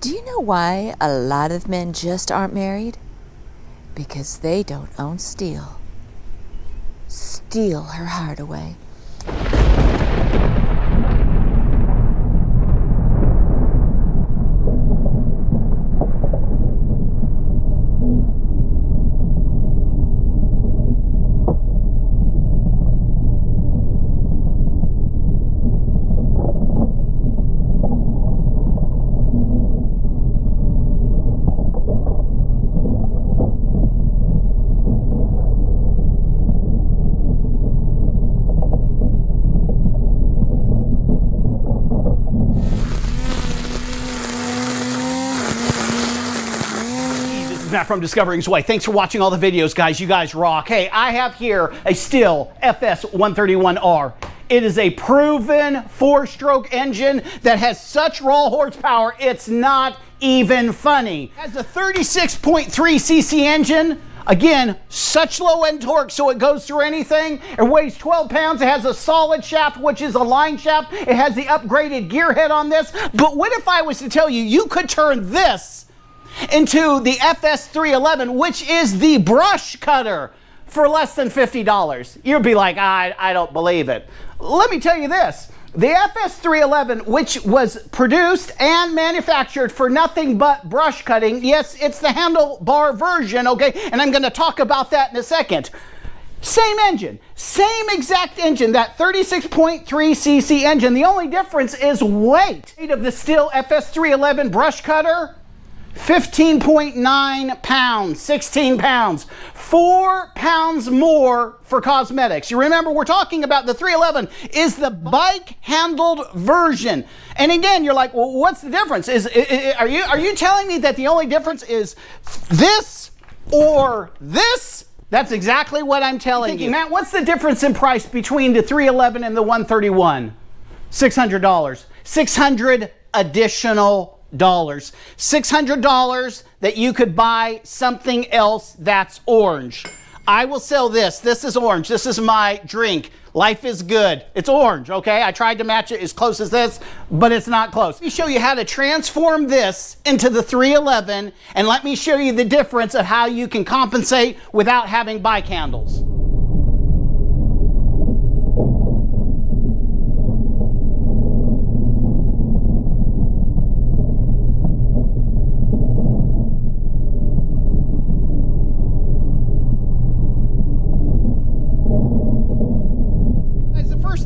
Do you know why a lot of men just aren't married? Because they don't own STIHL. Steal her heart away. Matt from Discovering His Way. Thanks for watching all the videos, guys. You guys rock. Hey, I have here a STIHL FS 131R. It is a proven 4-stroke engine that has such raw horsepower, it's not even funny. It has a 36.3 cc engine. Again, such low end torque so it goes through anything. It weighs 12 pounds. It has a solid shaft, which is a line shaft. It has the upgraded gear head on this. But what if I was to tell you, you could turn this into the FS 311, which is the brush cutter, for less than $50. You'd be like, I don't believe it. Let me tell you this. The FS 311, which was produced and manufactured for nothing but brush cutting. Yes, it's the handlebar version, okay? And I'm going to talk about that in a second. Same engine, same exact engine, that 36.3 cc engine. The only difference is weight. Weight of the STIHL FS 311 brush cutter, 15.9 pounds, 16 pounds, 4 pounds more for cosmetics. You remember, we're talking about the 311 is the bike handled version. And again, you're like, well, what's the difference? Are you telling me that the only difference is this or this? That's exactly what I'm telling you. Matt, what's the difference in price between the 311 and the 131? $600. 600 additional dollars. $600 that you could buy something else that's orange. I will sell this. This is orange. This is my drink. Life is good. It's orange, okay? I tried to match it as close as this, but it's not close. Let me show you how to transform this into the 311, and let me show you the difference of how you can compensate without having bike handles.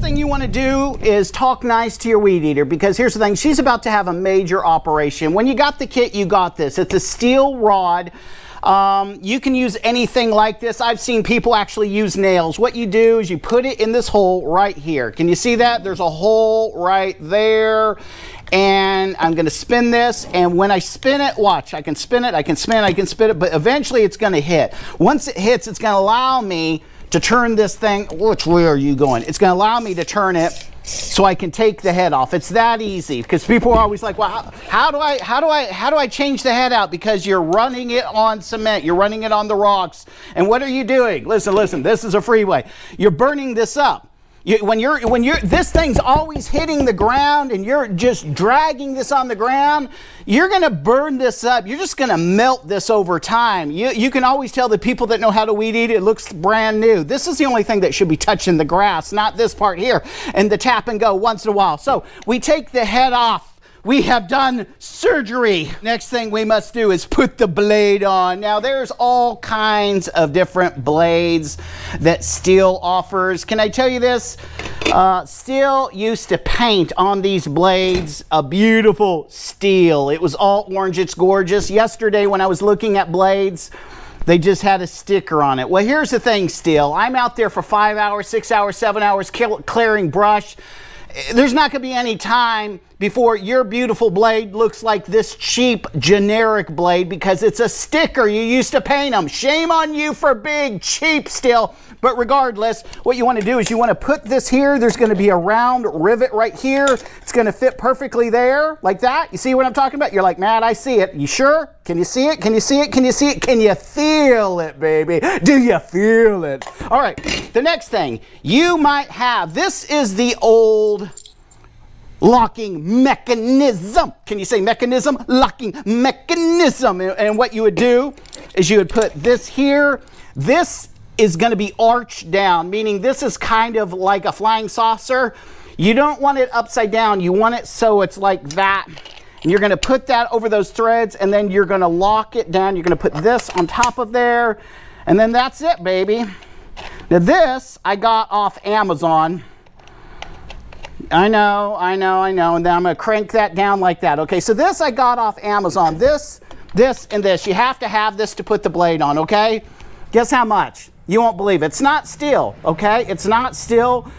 You want to do is talk nice to your weed eater, because here's the thing, she's about to have a major operation. When you got the kit, you got this. It's a steel rod. You can use anything like this. I've seen people actually use nails. What you do is you put it in this hole right here. Can you see that? There's a hole right there. And I'm going to spin this, and when I spin it, watch, I can spin it, I can spin it, I can spin it, but eventually it's going to hit. Once it hits, it's going to allow me to turn this thing. Which way are you going? It's going to allow me to turn it so I can take the head off. It's that easy, because people are always like, well, how do I change the head out? Because you're running it on cement, you're running it on the rocks. And what are you doing? Listen, this is a freeway. You're burning this up. When this thing's always hitting the ground and you're just dragging this on the ground, you're going to burn this up. You're just going to melt this over time. You can always tell the people that know how to weed eat, it looks brand new. This is the only thing that should be touching the grass, not this part here, and the tap and go once in a while. So we take the head off. We have done surgery. Next thing we must do is put the blade on. Now, there's all kinds of different blades that STIHL offers. Can I tell you this? STIHL used to paint on these blades a beautiful steel. It was all orange. It's gorgeous. Yesterday, when I was looking at blades, they just had a sticker on it. Well, here's the thing, STIHL. I'm out there for 5 hours, 6 hours, 7 hours clearing brush. There's not going to be any time before your beautiful blade looks like this cheap generic blade, because it's a sticker. You used to paint them. Shame on you for being cheap STIHL. But regardless, what you want to do is you want to put this here. There's going to be a round rivet right here. It's going to fit perfectly there, like that. You see what I'm talking about? You're like, Matt, I see it. You sure? Can you see it? Can you see it? Can you see it? Can you feel it, baby? Do you feel it? All right, the next thing you might have, this is the old locking mechanism. Can you say mechanism? Locking mechanism. And what you would do is you would put this here. This is going to be arched down, meaning this is kind of like a flying saucer. You don't want it upside down. You want it so it's like that. And you're going to put that over those threads, and then you're going to lock it down. You're going to put this on top of there, and then that's it, baby. Now this I got off Amazon. I know. And then I'm going to crank that down like that. Okay, so this I got off Amazon. This, and this. You have to have this to put the blade on, okay? Guess how much? You won't believe it. It's not STIHL, okay? It's not STIHL.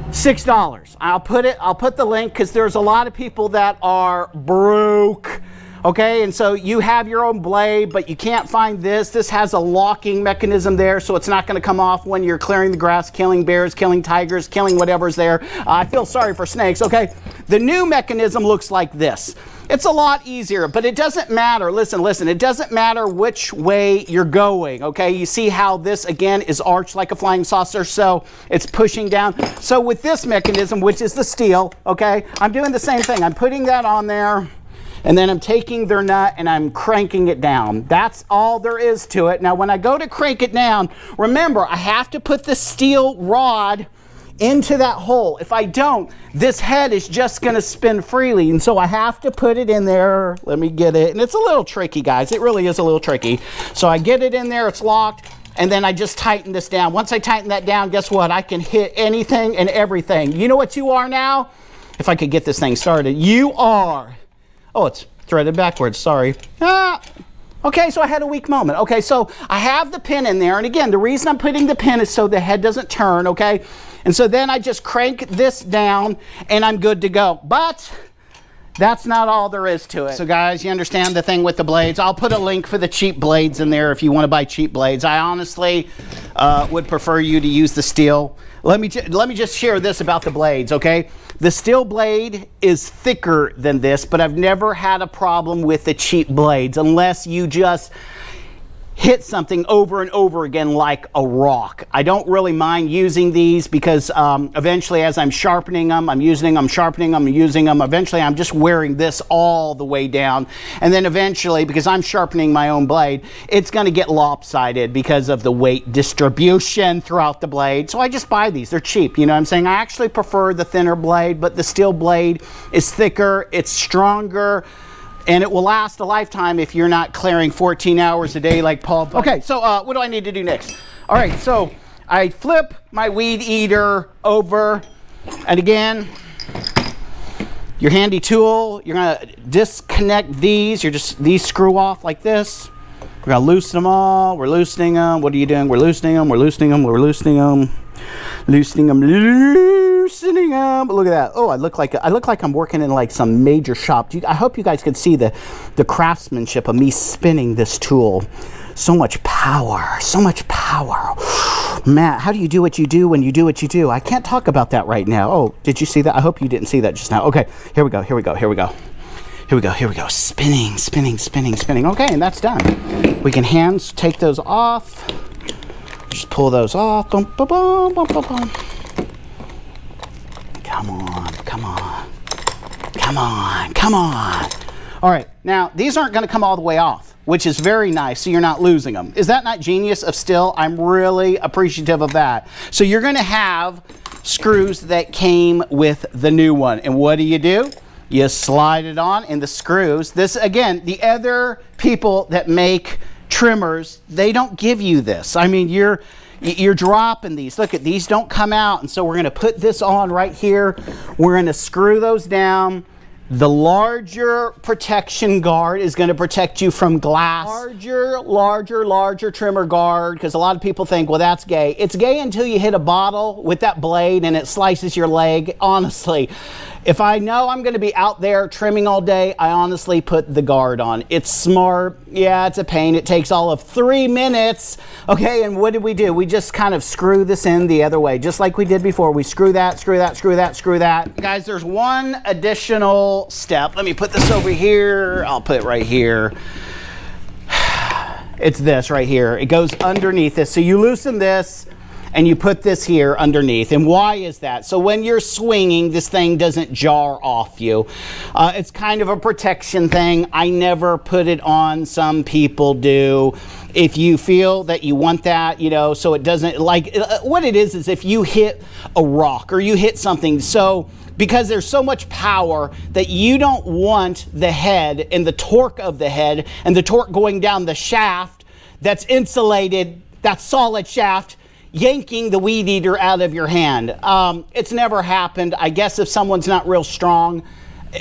$6. I'll put the link because there's a lot of people that are broke. Okay, and so you have your own blade, but you can't find this. This has a locking mechanism there, so it's not going to come off when you're clearing the grass, killing bears, killing tigers, killing whatever's there. I feel sorry for snakes, okay? The new mechanism looks like this. It's a lot easier, but it doesn't matter. Listen, it doesn't matter which way you're going, okay? You see how this, again, is arched like a flying saucer, so it's pushing down. So with this mechanism, which is the STIHL, okay, I'm doing the same thing. I'm putting that on there, and then I'm taking their nut and I'm cranking it down. That's all there is to it. Now, when I go to crank it down, remember, I have to put the steel rod into that hole. If I don't, this head is just going to spin freely, and so I have to put it in there. Let me get it, and it's a little tricky, guys. It really is a little tricky. So I get it in there, it's locked, and then I just tighten this down. Once I tighten that down, guess what? I can hit anything and everything. You know what you are now? If I could get this thing started, you are, oh, it's threaded backwards, sorry. Okay, so I had a weak moment. Okay, so I have the pin in there, and again, the reason I'm putting the pin is so the head doesn't turn, okay? And so then I just crank this down, and I'm good to go. But that's not all there is to it. So guys, you understand the thing with the blades. I'll put a link for the cheap blades in there if you want to buy cheap blades. I honestly would prefer you to use the STIHL. Let me just share this about the blades, okay? The STIHL blade is thicker than this, but I've never had a problem with the cheap blades unless you just hit something over and over again like a rock. I don't really mind using these because eventually as I'm sharpening them, I'm using them, sharpening them, using them, eventually I'm just wearing this all the way down. And then eventually, because I'm sharpening my own blade, it's going to get lopsided because of the weight distribution throughout the blade. So I just buy these. They're cheap, you know what I'm saying? I actually prefer the thinner blade, but the STIHL blade is thicker, it's stronger, and it will last a lifetime if you're not clearing 14 hours a day like Paul. Okay, so what do I need to do next? All right, so I flip my weed eater over, and again, your handy tool, you're gonna disconnect these. These screw off like this. We're gonna loosen them all. We're loosening them. What are you doing? We're loosening them. We're loosening them. We're loosening them. Loosening them. Loosening them. Look at that. Oh, I look like I'm working in like some major shop. I hope you guys could see the craftsmanship of me spinning this tool. So much power. So much power. Matt, how do you do what you do when you do what you do? I can't talk about that right now. Oh, did you see that? I hope you didn't see that just now. Okay, here we go. Here we go. Here we go. Here we go, here we go. Spinning, spinning, spinning, spinning. Okay, and that's done. We can take those off. Just pull those off. Boom, boom, boom, boom, boom, boom. Come on, come on. Come on, come on. All right, now these aren't gonna come all the way off, which is very nice, so you're not losing them. Is that not genius of STIHL? I'm really appreciative of that. So you're gonna have screws that came with the new one. And what do? You slide it on, and the screws, this again, the other people that make trimmers, they don't give you this. I mean, you're dropping these. Look at these, don't come out. And so we're gonna put this on right here. We're gonna screw those down. The larger protection guard is gonna protect you from glass. Larger trimmer guard, because a lot of people think, well, that's gay. It's gay until you hit a bottle with that blade and it slices your leg. Honestly, if I know I'm gonna be out there trimming all day, I honestly put the guard on. It's smart. Yeah, it's a pain. It takes all of 3 minutes. Okay, and what do? We just kind of screw this in the other way, just like we did before. We screw that, screw that, screw that, screw that. Guys, there's one additional step. Let me put this over here. I'll put it right here. It's this right here. It goes underneath this. So you loosen this, and you put this here underneath. And why is that? So when you're swinging, this thing doesn't jar off you. It's kind of a protection thing. I never put it on. Some people do. If you feel that you want that, you know, so it doesn't, like, what it is if you hit a rock or you hit something, so because there's so much power that you don't want the head and the torque of the head and the torque going down the shaft that's insulated, that solid shaft, yanking the weed eater out of your hand. It's never happened. I guess if someone's not real strong,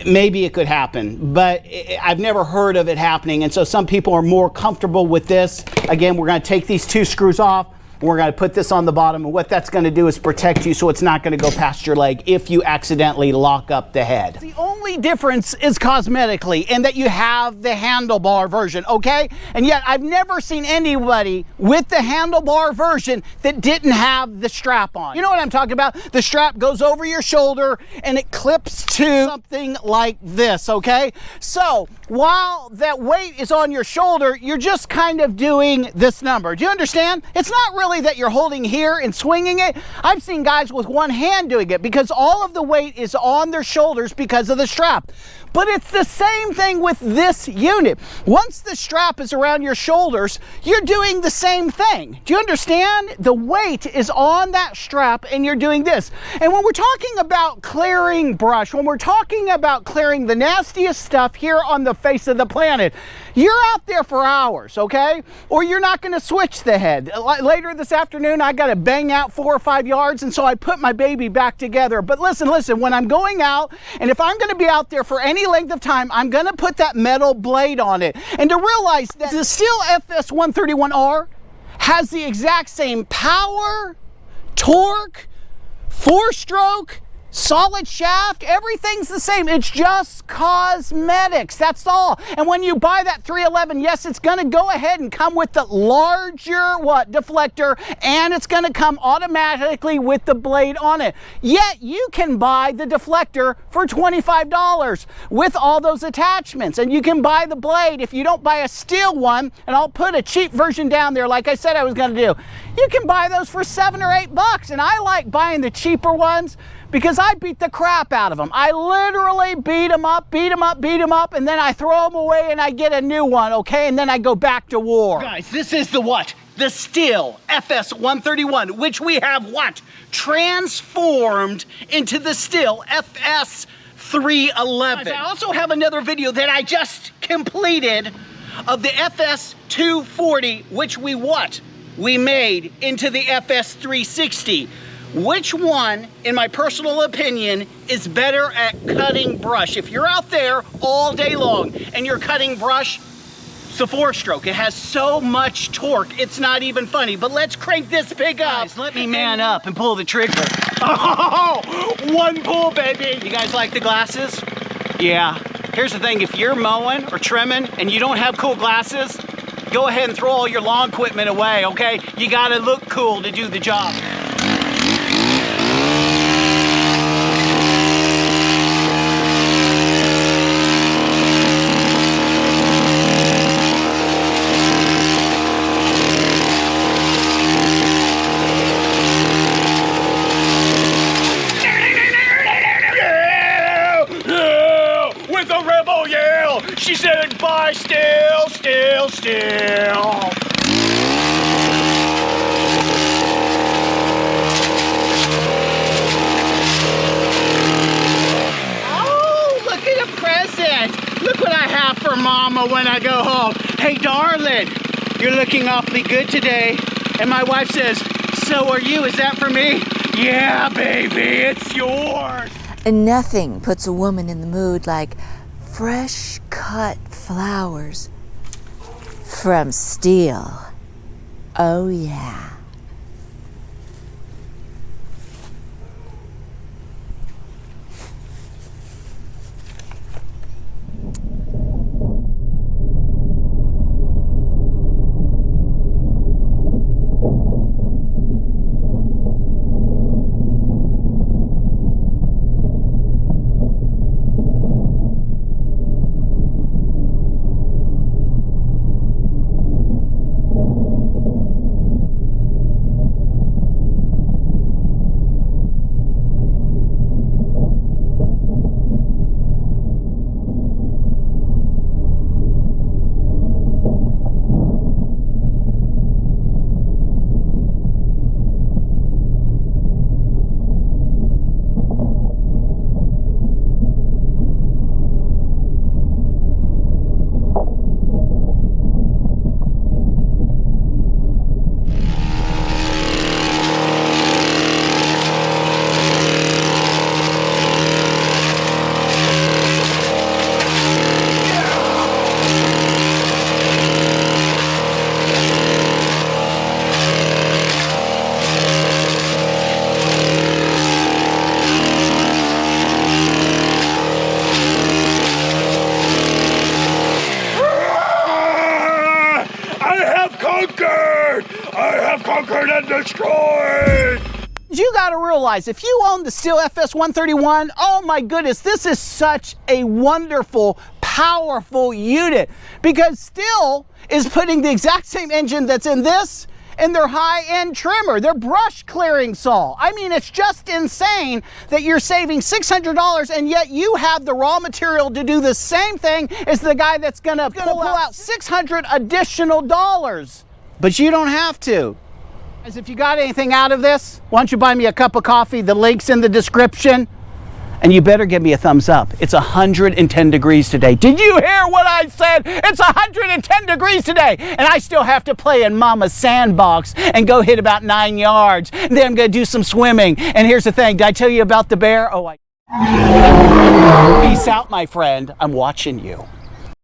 maybe it could happen, but I've never heard of it happening. And so some people are more comfortable with this. Again, we're going to take these 2 screws off. We're going to put this on the bottom, and what that's going to do is protect you so it's not going to go past your leg if you accidentally lock up the head. The only difference is cosmetically, in that you have the handlebar version, okay? And yet I've never seen anybody with the handlebar version that didn't have the strap on. You know what I'm talking about? The strap goes over your shoulder and it clips to something like this, okay? So while that weight is on your shoulder, you're just kind of doing this number. Do you understand? It's not really that you're holding here and swinging it. I've seen guys with one hand doing it because all of the weight is on their shoulders because of the strap. But it's the same thing with this unit. Once the strap is around your shoulders, you're doing the same thing. Do you understand? The weight is on that strap and you're doing this. And when we're talking about clearing brush, when we're talking about clearing the nastiest stuff here on the face of the planet, you're out there for hours, okay? Or you're not going to switch the head. Later this afternoon, I got to bang out 4 or 5 yards, and so I put my baby back together. But listen, when I'm going out, and if I'm going to be out there for any length of time, I'm going to put that metal blade on it. And to realize that the STIHL FS 131R has the exact same power, torque, 4-stroke, solid shaft, everything's the same. It's just cosmetics, that's all. And when you buy that 311, yes, it's going to go ahead and come with the larger deflector, and it's going to come automatically with the blade on it. Yet you can buy the deflector for $25 with all those attachments, and you can buy the blade if you don't buy a STIHL one, and I'll put a cheap version down there like I said I was going to do. You can buy those for $7 or $8, and I like buying the cheaper ones because I beat the crap out of them. I literally beat them up, and then I throw them away and I get a new one, okay? And then I go back to war. Guys, this is the what? The STIHL FS 131, which we have what? Transformed into the STIHL FS 311. Guys, I also have another video that I just completed of the FS 240, which we what? We made into the FS 360. Which one, in my personal opinion, is better at cutting brush? If you're out there all day long and you're cutting brush, it's a 4-stroke. It has so much torque, it's not even funny. But let's crank this pig up. Guys, let me man up and pull the trigger. Oh, one pull, baby. You guys like the glasses? Yeah. Here's the thing, if you're mowing or trimming and you don't have cool glasses, go ahead and throw all your lawn equipment away, okay? You gotta look cool to do the job. She said, bye, STIHL, STIHL, STIHL. Oh, look at a present. Look what I have for Mama when I go home. Hey, darling, you're looking awfully good today. And my wife says, so are you. Is that for me? Yeah, baby, it's yours. And nothing puts a woman in the mood like fresh cut flowers from STIHL. Oh yeah. conquered! I have conquered and destroyed! You got to realize, if you own the STIHL FS 131, oh my goodness, this is such a wonderful, powerful unit, because STIHL is putting the exact same engine that's in this in their high-end trimmer, their brush clearing saw. I mean, it's just insane that you're saving $600 and yet you have the raw material to do the same thing as the guy that's gonna pull out $600 additional dollars. But you don't have to. Guys, if you got anything out of this, why don't you buy me a cup of coffee? The link's in the description. And you better give me a thumbs up. It's 110 degrees today. Did you hear what I said? It's 110 degrees today. And I still have to play in Mama's sandbox and go hit about 9 yards. And then I'm going to do some swimming. And here's the thing. Did I tell you about the bear? Oh, Peace out, my friend. I'm watching you.